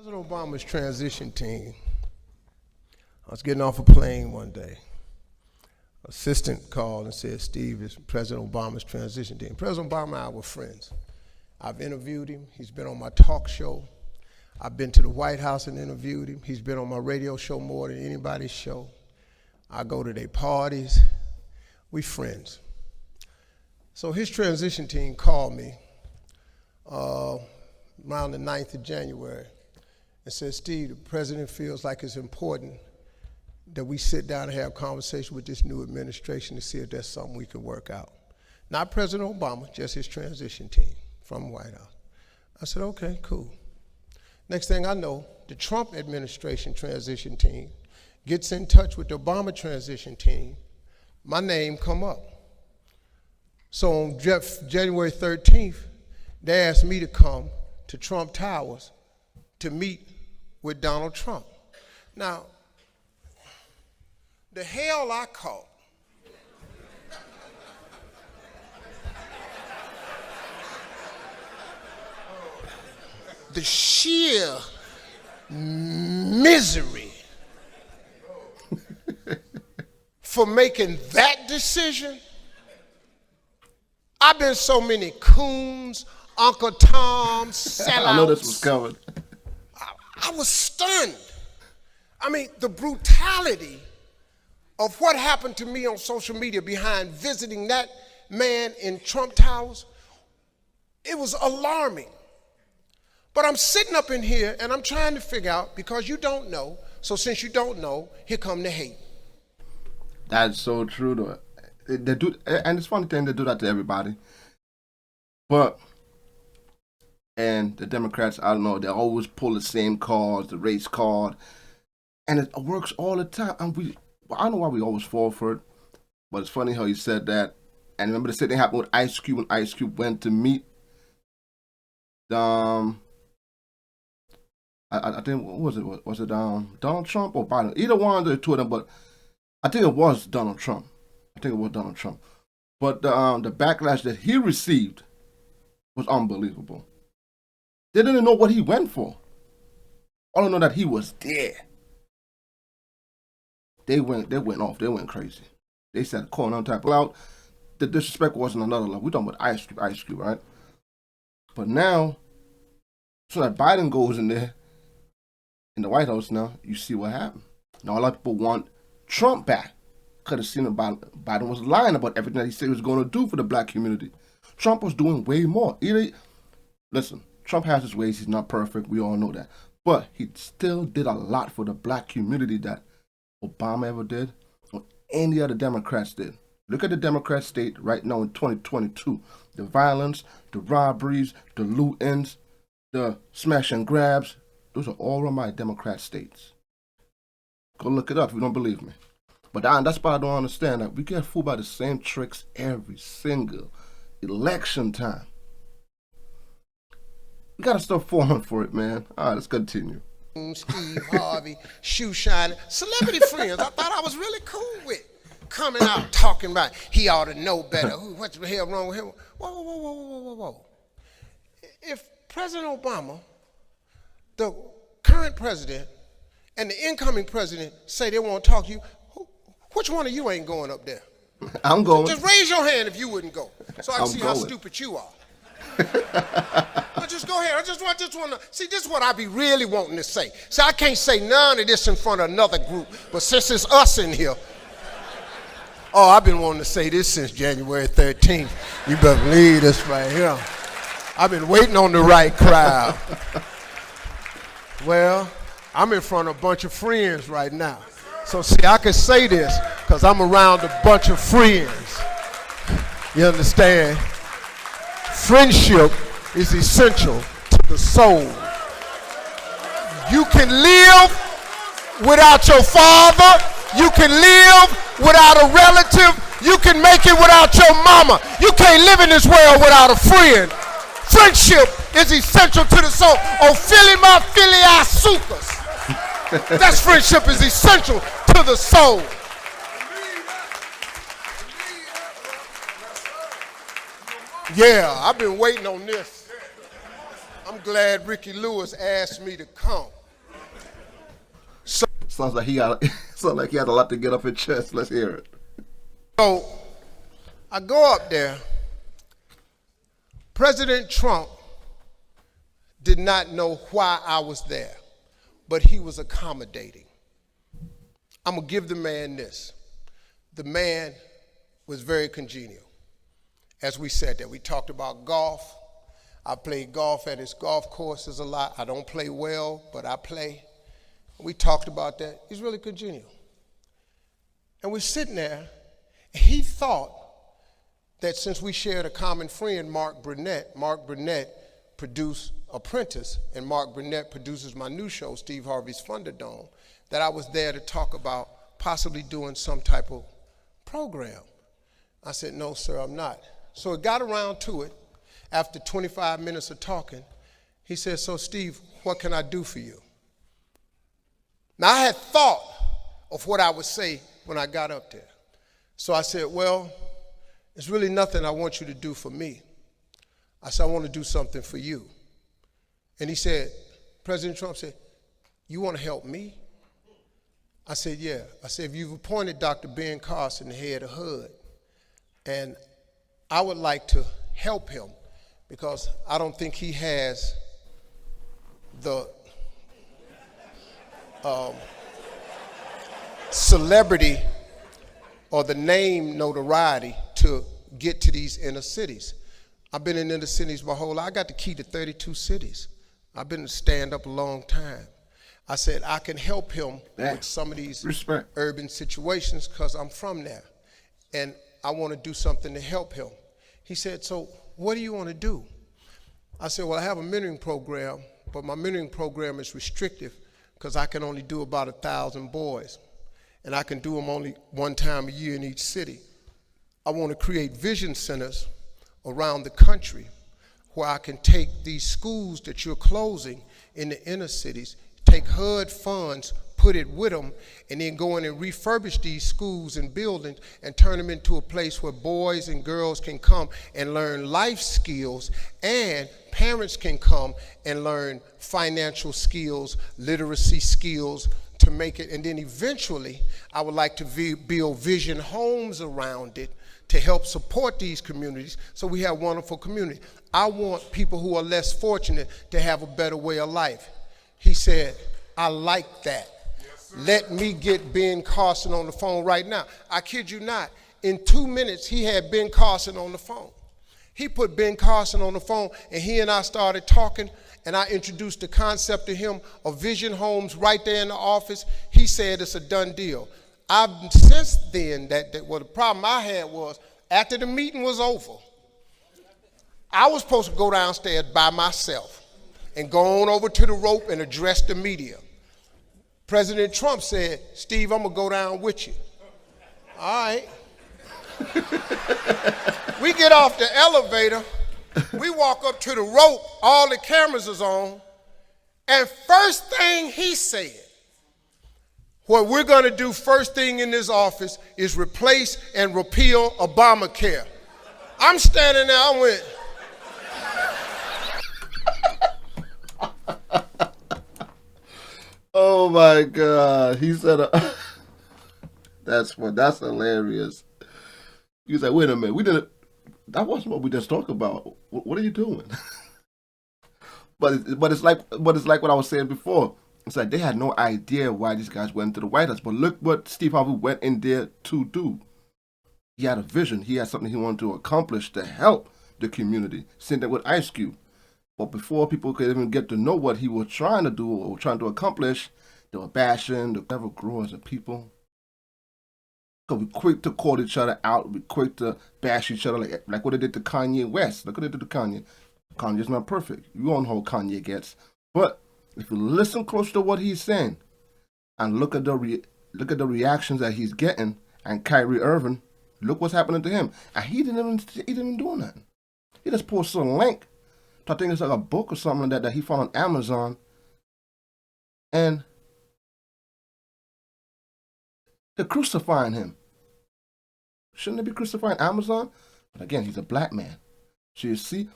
President Obama's transition team. I was getting off a plane one day. Assistant called and said, Steve, it's President Obama's transition team. President Obama and I were friends. I've interviewed him. He's been on my talk show. I've been to the White House and interviewed him. He's been on my radio show more than anybody's show. I go to their parties. We friends. So his transition team called me around the 9th of January and said, Steve, the president feels like it's important that we sit down and have a conversation with this new administration to see if there's something we can work out. Not President Obama, just his transition team from the White House. I said, okay, cool. Next thing I know, the Trump administration transition team gets in touch with the Obama transition team. My name come up. So on January 13th, they asked me to come to Trump Towers to meet with Donald Trump. Now, the hell I caught the sheer misery for making that decision. I've been so many coons, Uncle Tom, sellouts. I know this was coming. I was stunned. I mean, the brutality of what happened to me on social media behind visiting that man in Trump Towers, it was alarming. But I'm sitting up in here and I'm trying to figure out, because you don't know, so since you don't know, here come the hate. That's so true, though. They do, and it's funny thing, they do that to everybody. But, and the Democrats, I don't know, they always pull the same cards, the race card, and it works all the time. And I don't know why we always fall for it, but it's funny how you said that. And remember the same thing happened with Ice Cube when Ice Cube went to meet I think, what was it? Was it Donald Trump or Biden? Either one of the two of them, but I think it was Donald Trump. But the backlash that he received was unbelievable. They didn't know what he went for. All I know that he was there. They went off. They went crazy. They said, calling on type out. The disrespect wasn't another level. We're talking about Ice Cube, right? But now, so that Biden goes in there, in the White House now, you see what happened. Now a lot of people want Trump back. Could have seen that Biden was lying about everything that he said he was going to do for the black community. Trump was doing way more. Listen, Trump has his ways. He's not perfect. We all know that. But he still did a lot for the black community that Obama ever did or any other Democrats did. Look at the Democrat state right now in 2022. The violence, the robberies, the lootings, the smash and grabs. Those are all of my Democrat states. Go look it up if you don't believe me. But that's why I don't understand that we get fooled by the same tricks every single election time. We gotta stop falling for it, man. All right, let's continue. Steve Harvey, shoe shining, celebrity friends I thought I was really cool with. Coming out talking about he ought to know better. What the hell wrong with him? Whoa. If President Obama, the current president, and the incoming president say they want to talk to you, which one of you ain't going up there? I'm going. Just raise your hand if you wouldn't go, so I can see going. how stupid you are. Just go ahead. I just want to see. This is what I be really wanting to say. See, I can't say none of this in front of another group, but since it's us in here, oh, I've been wanting to say this since January 13th. You better believe this right here. I've been waiting on the right crowd. Well, I'm in front of a bunch of friends right now. So see, I can say this because I'm around a bunch of friends. You understand? Friendship is essential to the soul. You can live without your father. You can live without a relative. You can make it without your mama. You can't live in this world without a friend. Friendship is essential to the soul. Oh, Philly sukas. That's friendship is essential to the soul. Yeah, I've been waiting on this. I'm glad Ricky Lewis asked me to come. Sounds like he had a lot to get off his chest. Let's hear it. So I go up there. President Trump did not know why I was there, but he was accommodating. I'm gonna give the man this. The man was very congenial. As we said that, we talked about golf. I played golf at his golf courses a lot. I don't play well, but I play. We talked about that. He's really congenial. And we're sitting there, and he thought that since we shared a common friend, Mark Burnett produced Apprentice, and Mark Burnett produces my new show, Steve Harvey's Thunderdome, that I was there to talk about possibly doing some type of program. I said, no, sir, I'm not. So it got around to it. After 25 minutes of talking, he said, so Steve, what can I do for you? Now I had thought of what I would say when I got up there. So I said, well, there's really nothing I want you to do for me. I said, I want to do something for you. And he said, President Trump said, you want to help me? I said, yeah. I said, if you've appointed Dr. Ben Carson, the head of HUD, and I would like to help him because I don't think he has the celebrity or the name notoriety to get to these inner cities. I've been in inner cities my whole life. I got the key to 32 cities. I've been stand up a long time. I said, I can help him with some of these urban situations because I'm from there. And I want to do something to help him. He said, so what do you want to do? I said, well, I have a mentoring program, but my mentoring program is restrictive because I can only do about 1,000 boys. And I can do them only one time a year in each city. I want to create vision centers around the country where I can take these schools that you're closing in the inner cities, take HUD funds, put it with them, and then go in and refurbish these schools and buildings and turn them into a place where boys and girls can come and learn life skills, and parents can come and learn financial skills, literacy skills to make it. And then eventually, I would like to build vision homes around it to help support these communities so we have wonderful communities. I want people who are less fortunate to have a better way of life. He said, I like that. Let me get Ben Carson on the phone right now. I kid you not. In 2 minutes, he had Ben Carson on the phone. He put Ben Carson on the phone, and he and I started talking, and I introduced the concept to him of vision homes right there in the office. He said it's a done deal. I've since then, well, the problem I had was after the meeting was over, I was supposed to go downstairs by myself and go on over to the rope and address the media. President Trump said, Steve, I'm gonna go down with you. All right. We get off the elevator, we walk up to the rope, all the cameras is on, and first thing he said, what we're gonna do first thing in this office is replace and repeal Obamacare. I'm standing there, I went, oh my God. He said, that's hilarious. He was like, wait a minute, that wasn't what we just talked about. What are you doing? but it's like what I was saying before. It's like they had no idea why these guys went to the White House. But look what Steve Harvey went in there to do. He had a vision. He had something he wanted to accomplish to help the community. Same thing with Ice Cube. But before people could even get to know what he was trying to do or trying to accomplish, they were bashing, they never grew as a people. Because we're quick to call each other out, we're quick to bash each other, like what they did to Kanye West. Look what they did to Kanye. Kanye's not perfect. You all know how Kanye gets. But if you listen close to what he's saying and look at the reactions that he's getting, and Kyrie Irving, look what's happening to him. And he didn't even do nothing. He just posted a link. I think it's like a book or something like that he found on Amazon. And they're crucifying him. Shouldn't they be crucifying Amazon? But again, he's a black man. So you see,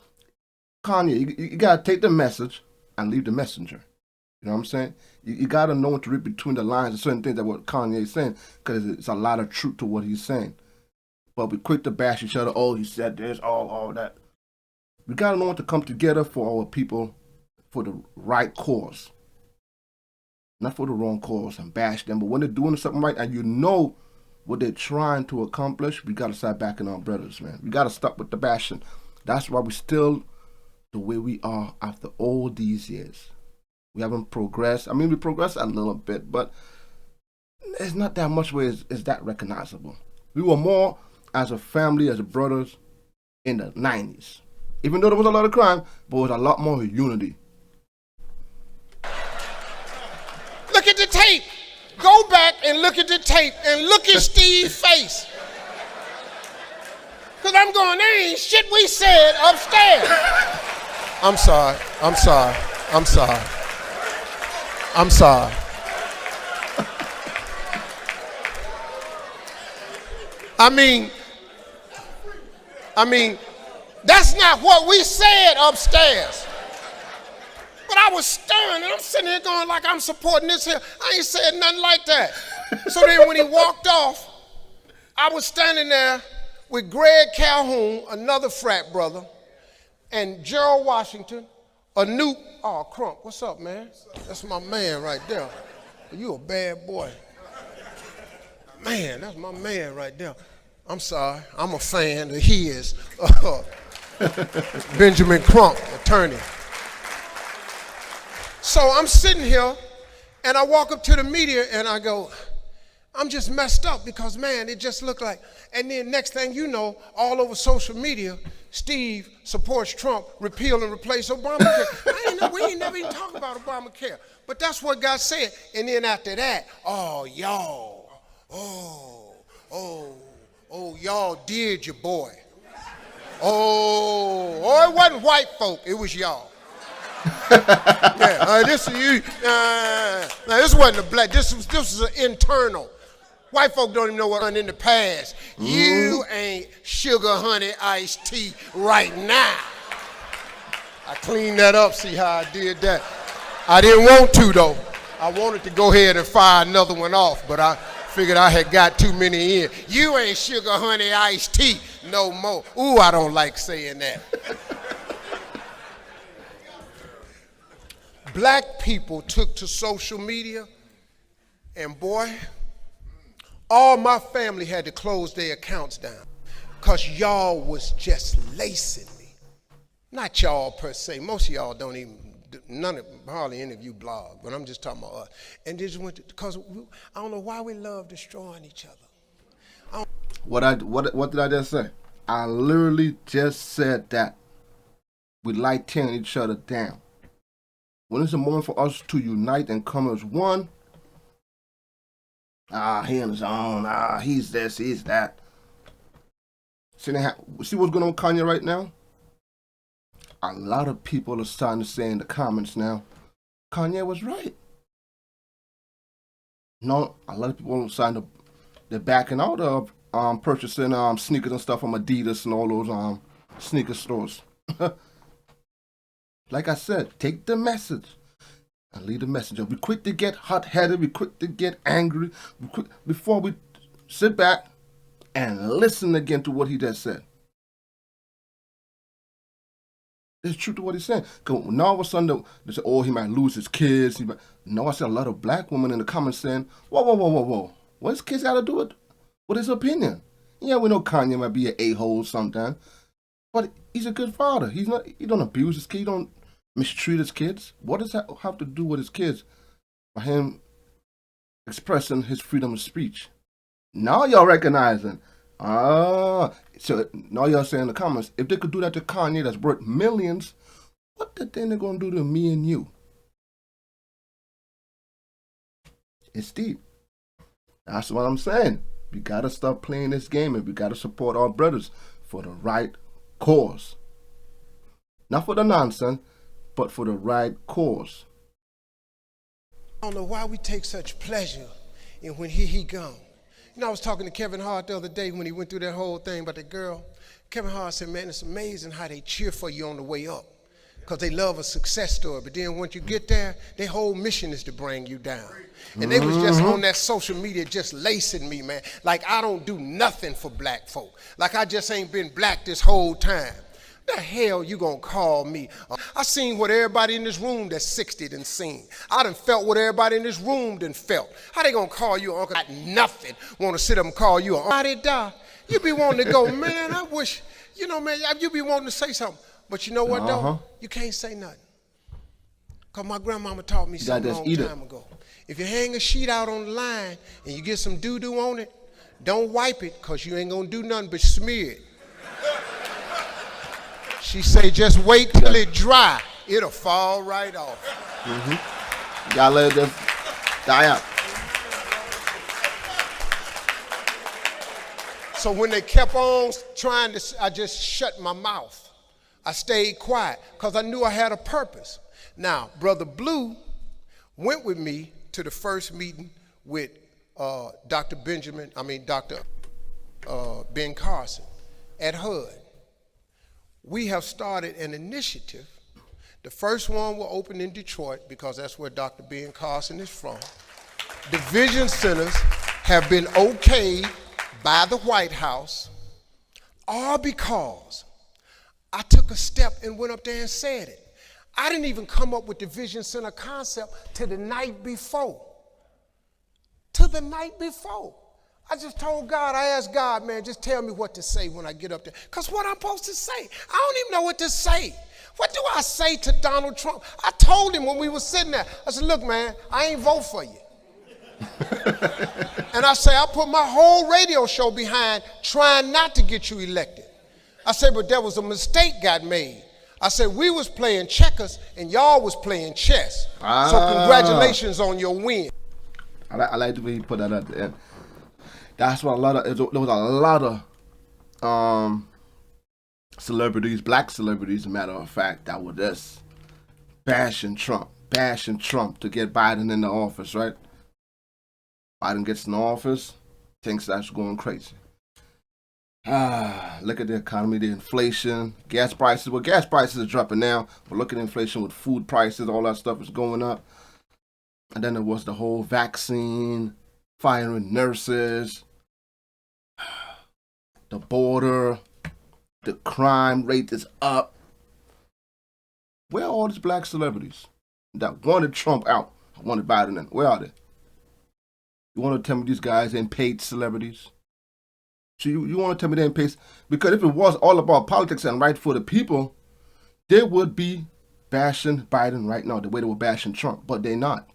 Kanye, you got to take the message and leave the messenger. You know what I'm saying? You got to know when to read between the lines of certain things that what Kanye is saying, because it's a lot of truth to what he's saying. But we quick to bash each other. Oh, he said this, all that. We got to know when to come together for our people for the right cause. Not for the wrong cause and bash them. But when they're doing something right and you know what they're trying to accomplish, we got to start backing our brothers, man. We got to stop with the bashing. That's why we still the way we are after all these years. We haven't progressed. I mean, we progressed a little bit, but it's not that much where it's that recognizable. We were more as a family, as a brothers in the 90s. Even though there was a lot of crime, but it was a lot more unity. Look at the tape. Go back and look at the tape and look at Steve's face. Because I'm going, there ain't shit we said upstairs. I'm sorry. I mean, that's not what we said upstairs. But I was stern, and I'm sitting here going like I'm supporting this here. I ain't said nothing like that. So then when he walked off, I was standing there with Greg Calhoun, another frat brother, and Gerald Washington, a new, oh, Crump, what's up, man? That's my man right there. You a bad boy. Man, that's my man right there. I'm sorry, I'm a fan of his. Benjamin Crump, attorney. So I'm sitting here, and I walk up to the media, and I go, I'm just messed up because, man, it just looked like, and then next thing you know, all over social media, Steve supports Trump, repeal and replace Obamacare. We ain't never even talked about Obamacare. But that's what God said. And then after that, oh, y'all, y'all did your boy. Oh, it wasn't white folk, it was y'all. Yeah, this wasn't a black, this was an internal. White folk don't even know what in the past. You ain't sugar, honey, iced tea right now. I cleaned that up, see how I did that. I didn't want to, though. I wanted to go ahead and fire another one off, but I figured I had got too many in. You ain't sugar, honey, iced tea no more. Ooh, I don't like saying that. Black people took to social media, and boy, all my family had to close their accounts down because y'all was just lacing me. Not y'all per se. Most of y'all don't even, hardly any of you blog, but I'm just talking about us. And this went because I don't know why we love destroying each other. What did I just say? I literally just said that. We like tearing each other down. When it's a moment for us to unite and come as one, he on his own, he's this, he's that. See what's going on with Kanye right now? A lot of people are starting to say in the comments now, Kanye was right. No, a lot of people are starting to, they're backing out of purchasing sneakers and stuff from Adidas and all those sneaker stores. Like I said, take the message and leave the messenger. We quick to get hot-headed. We quick to get angry. Before we sit back and listen again to what he just said. There's truth to what he's saying. Because now all of a sudden they say, oh, he might lose his kids. No, I see a lot of black women in the comments saying, whoa. What's kids got to do with his opinion? Yeah, we know Kanye might be an a-hole sometimes. But he's a good father. He don't abuse his kids. He don't mistreat his kids. What does that have to do with his kids? By him expressing his freedom of speech. Now y'all recognizing. So now y'all saying in the comments, if they could do that to Kanye that's worth millions, what the thing they're going to do to me and you? It's deep. That's what I'm saying. We got to stop playing this game and we got to support our brothers for the right cause. Not for the nonsense, but for the right cause. I don't know why we take such pleasure in when he gone. You know, I was talking to Kevin Hart the other day when he went through that whole thing about the girl. Kevin Hart said, man, it's amazing how they cheer for you on the way up. because they love a success story. But then once you get there, their whole mission is to bring you down. And they was just on that social media just lacing me, man. Like I don't do nothing for black folk. Like I just ain't been black this whole time. The hell you gonna call me? I seen what everybody in this room that's 60 done seen. I done felt what everybody in this room done felt. How they gonna call you uncle? Got nothing. Want to sit up and call you an uncle? You be wanting to go, man, I wish, you know, man, you be wanting to say something. But you know what, though? You can't say nothing. Because my grandmama taught me something a long time ago. If you hang a sheet out on the line and you get some doo-doo on it, don't wipe it because you ain't going to do nothing but smear it. She say, just wait till it dry. It'll fall right off. You gotta let it just die out. So when they kept on trying to, I just shut my mouth. I stayed quiet because I knew I had a purpose. Now, Brother Blue went with me to the first meeting with Dr. Ben Carson at HUD. We have started an initiative. The first one will open in Detroit because that's where Dr. Ben Carson is from. The Vision Centers have been okayed by the White House, all because I took a step and went up there and said it. I didn't even come up with the Vision Center concept till the night before. I just told God, I asked God, man, just tell me what to say when I get up there. Because what I'm supposed to say, I don't even know what to say. What do I say to Donald Trump? I told him when we were sitting there, I said, look, man, I ain't vote for you. And I say, I put my whole radio show behind trying not to get you elected. I said, but there was a mistake got made. I said, we was playing checkers and y'all was playing chess. So congratulations on your win. I like the way you put that at the end. That's what there was a lot of celebrities, black celebrities, as a matter of fact, that were just bashing Trump to get Biden in the office, right? Biden gets in the office, thinks that's going crazy. Look at the economy, the inflation, gas prices. Well, gas prices are dropping now, but look at inflation with food prices, all that stuff is going up. And then there was the whole vaccine, firing nurses, the border, the crime rate is up. Where are all these black celebrities that wanted Trump out, wanted Biden in? Where are they? You want to tell me these guys ain't paid celebrities? So you want to tell me they ain't paid? Because if it was all about politics and right for the people, they would be bashing Biden right now the way they were bashing Trump, but they're not.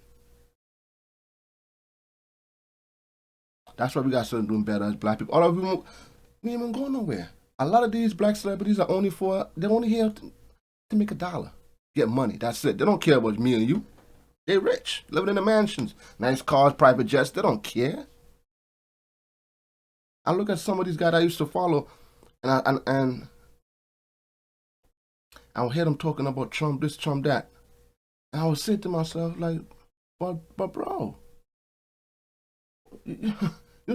That's why we got to start doing better as black people. All of them, we ain't even going nowhere. A lot of these black celebrities are they're only here to make $1, get money. That's it. They don't care about me and you. They're rich, living in the mansions, nice cars, private jets. They don't care. I look at some of these guys I used to follow, and I would hear them talking about Trump this, Trump that, and I would say to myself like, but bro, you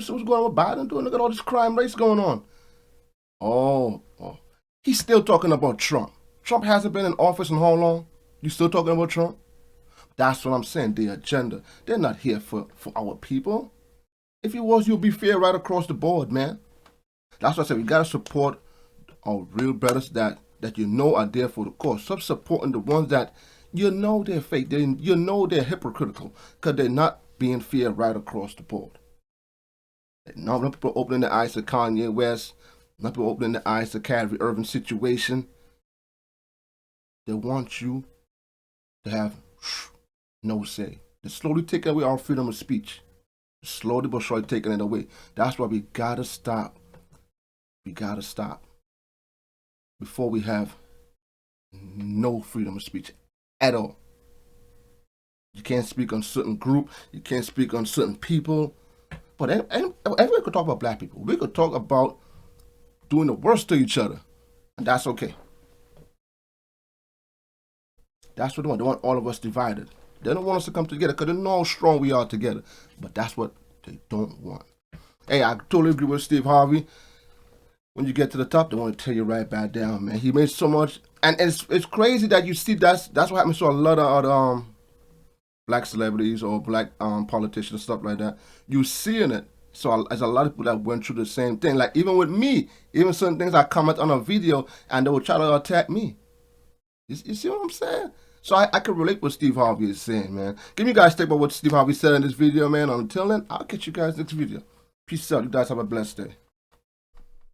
see what's going on with Biden doing? Look at all this crime rates going on. Oh, he's still talking about Trump. Trump hasn't been in office in how long? You still talking about Trump? That's what I'm saying, the agenda. They're not here for our people. If it was, you'll be fair right across the board, man. That's what I said. We got to support our real brothers that you know are there for the cause. Stop supporting the ones that you know they're fake. You know they're hypocritical because they're not being fair right across the board. Not people opening their eyes to Kanye West. Not people opening their eyes to Kyrie Irving situation. They want you to have no say. They're slowly taking away our freedom of speech. Slowly but surely taking it away. That's why we gotta stop. We gotta stop before we have no freedom of speech at all. You can't speak on certain group. You can't speak on certain people. But everyone could talk about black people. We could talk about doing the worst to each other, and that's okay. That's what they want. They want all of us divided. They don't want us to come together because they know how strong we are together. But that's what they don't want. Hey, I totally agree with Steve Harvey. When you get to the top, they want to tear you right back down, man. He made so much And it's crazy that you see that's what happens to a lot of other black celebrities or black politicians and stuff like that. You seeing it. So there's a lot of people that went through the same thing. Like even with me, even certain things I comment on a video and they will try to attack me. You see what I'm saying? So I can relate what Steve Harvey is saying, man. Give me guys take about what Steve Harvey said in this video, man. Until then, I'll catch you guys next video. Peace out. You guys have a blessed day.